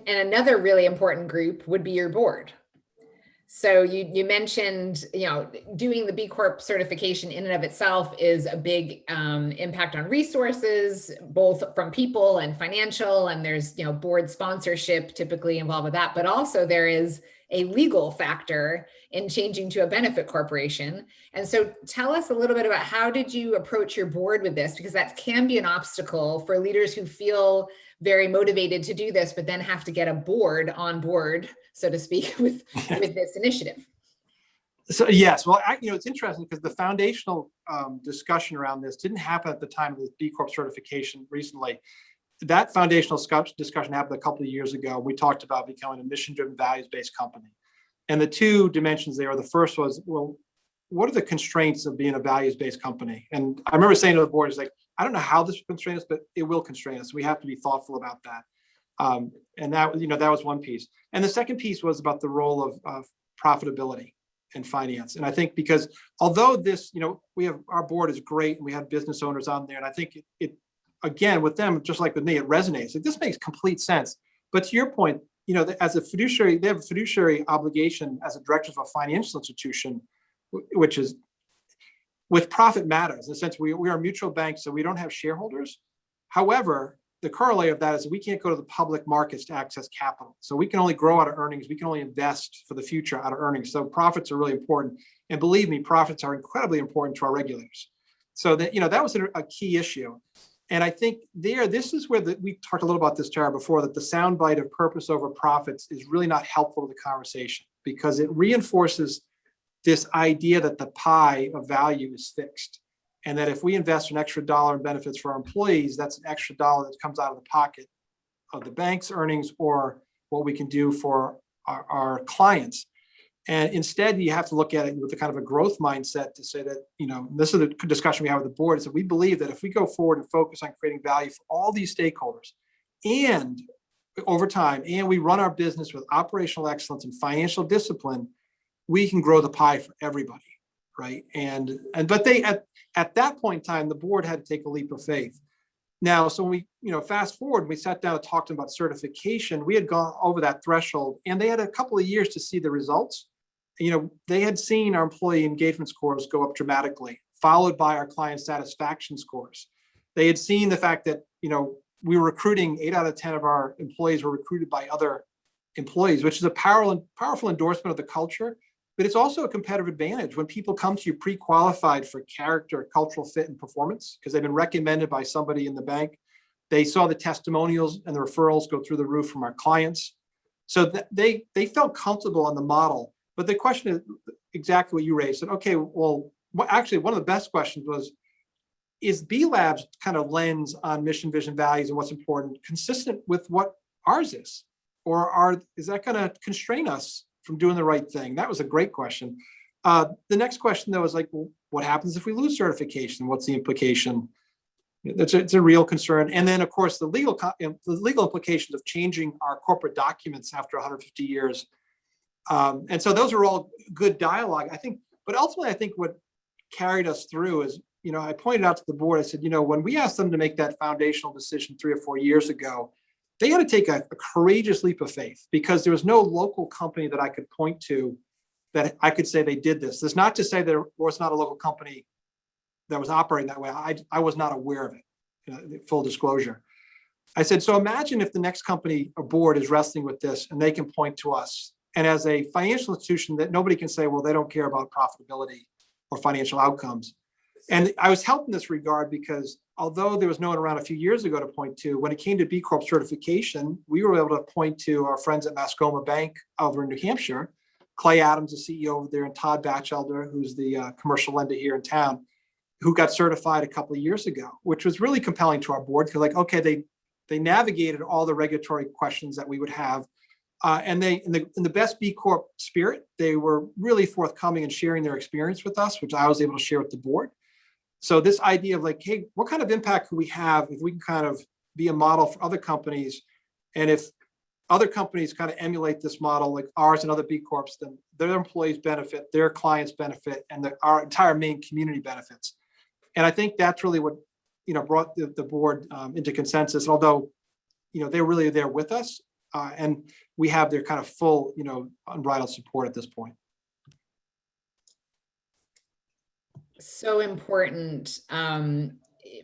And another really important group would be your board. So you mentioned, doing the B Corp certification in and of itself is a big impact on resources, both from people and financial, and there's, board sponsorship typically involved with that, but also there is a legal factor in changing to a benefit corporation. And so tell us a little bit about how did you approach your board with this? Because that can be an obstacle for leaders who feel very motivated to do this, but then have to get a board on board, so to speak, with this initiative. So yes, well, it's interesting because the foundational discussion around this didn't happen at the time of the B Corp certification recently. That foundational discussion happened a couple of years ago. We talked about becoming a mission-driven, values-based company. And the two dimensions there, the first was, well, what are the constraints of being a values-based company? And I remember saying to the board, it's like, I don't know how this will constrain us, but it will constrain us. We have to be thoughtful about that. And that was one piece. And the second piece was about the role of profitability and finance. And I think because although this, our board is great and we have business owners on there, and I think it again, with them, just like with me, it resonates. Like, this makes complete sense. But to your point, as a fiduciary, they have a fiduciary obligation as a director of a financial institution, which is with profit matters. In the sense we are a mutual bank, so we don't have shareholders. However, the corollary of that is we can't go to the public markets to access capital. So we can only grow out of earnings. We can only invest for the future out of earnings. So profits are really important. And believe me, profits are incredibly important to our regulators. So that was a key issue. And I think this is where we talked a little about this, Tara, before, that the soundbite of purpose over profits is really not helpful to the conversation, because it reinforces this idea that the pie of value is fixed. And that if we invest an extra dollar in benefits for our employees, that's an extra dollar that comes out of the pocket of the bank's earnings or what we can do for our clients. And instead, you have to look at it with a kind of a growth mindset to say that, this is a discussion we have with the board, is that we believe that if we go forward and focus on creating value for all these stakeholders and over time, and we run our business with operational excellence and financial discipline, we can grow the pie for everybody, right? But they, at that point in time, the board had to take a leap of faith. Now, so we, fast forward, we sat down and talked about certification. We had gone over that threshold, and they had a couple of years to see the results. They had seen our employee engagement scores go up dramatically, followed by our client satisfaction scores. They had seen the fact that, we were recruiting 8 out of 10 of our employees were recruited by other employees, which is a powerful endorsement of the culture. But it's also a competitive advantage when people come to you pre-qualified for character, cultural fit, and performance, because they've been recommended by somebody in the bank. They saw the testimonials and the referrals go through the roof from our clients. So they felt comfortable on the model. But the question is exactly what you raised. And okay, well, actually, one of the best questions was, is B Lab's kind of lens on mission, vision, values, and what's important consistent with what ours is? Or is that going to constrain us from doing the right thing? That was a great question. The next question, though, is like, well, what happens if we lose certification? What's the implication? It's a real concern. And then, of course, the legal implications of changing our corporate documents after 150 years. And so those are all good dialogue, I think. But ultimately, I think what carried us through is, I pointed out to the board, I said, when we asked them to make that foundational decision 3 or 4 years ago, they had to take a courageous leap of faith, because there was no local company that I could point to that I could say they did this. That's not to say there was not a local company that was operating that way. I was not aware of it, full disclosure. I said, so imagine if the next company or board is wrestling with this and they can point to us. And as a financial institution, that nobody can say, well, they don't care about profitability or financial outcomes. And I was helped in this regard because although there was no one around a few years ago to point to, when it came to B Corp certification, we were able to point to our friends at Androscoggin Bank over in New Hampshire, Clay Adams, the CEO over there, and Todd Batchelder, who's the commercial lender here in town, who got certified a couple of years ago, which was really compelling to our board, because okay, they navigated all the regulatory questions that we would have. And they, in the best B Corp spirit, they were really forthcoming and sharing their experience with us, which I was able to share with the board. So this idea of like, hey, what kind of impact can we have if we can kind of be a model for other companies? And if other companies kind of emulate this model, like ours and other B Corps, then their employees benefit, their clients benefit, and our entire Maine community benefits. And I think that's really what, brought the board into consensus. Although, they're really there with us. And we have their kind of full, unbridled support at this point. So important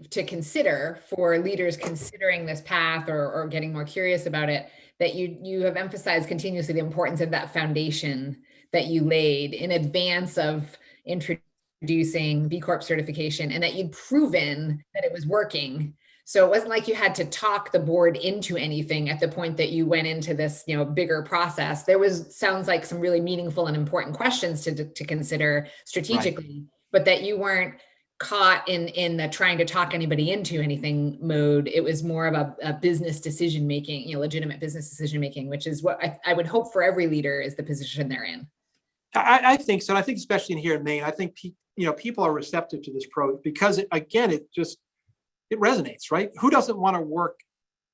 to consider for leaders considering this path or getting more curious about it, that you have emphasized continuously the importance of that foundation that you laid in advance of introducing B Corp certification, and that you'd proven that it was working. So it wasn't like you had to talk the board into anything at the point that you went into this, bigger process. There sounds like some really meaningful and important questions to consider strategically, right, but that you weren't caught in the trying to talk anybody into anything mode. It was more of a business decision making, legitimate business decision making, which is what I would hope for every leader is the position they're in. I think so. I think especially in here in Maine, I think people are receptive to this approach because it resonates, right? Who doesn't want to work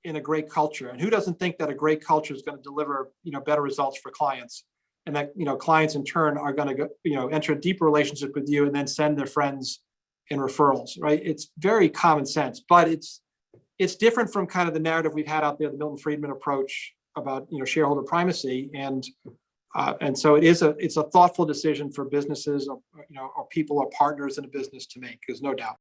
in a great culture, and who doesn't think that a great culture is going to deliver better results for clients, and that clients in turn are going to go enter a deeper relationship with you and then send their friends and referrals, right? It's very common sense, but it's different from kind of the narrative we've had out there, the Milton Friedman approach about shareholder primacy, and so it's a thoughtful decision for businesses or people or partners in a business to make. There's no doubt.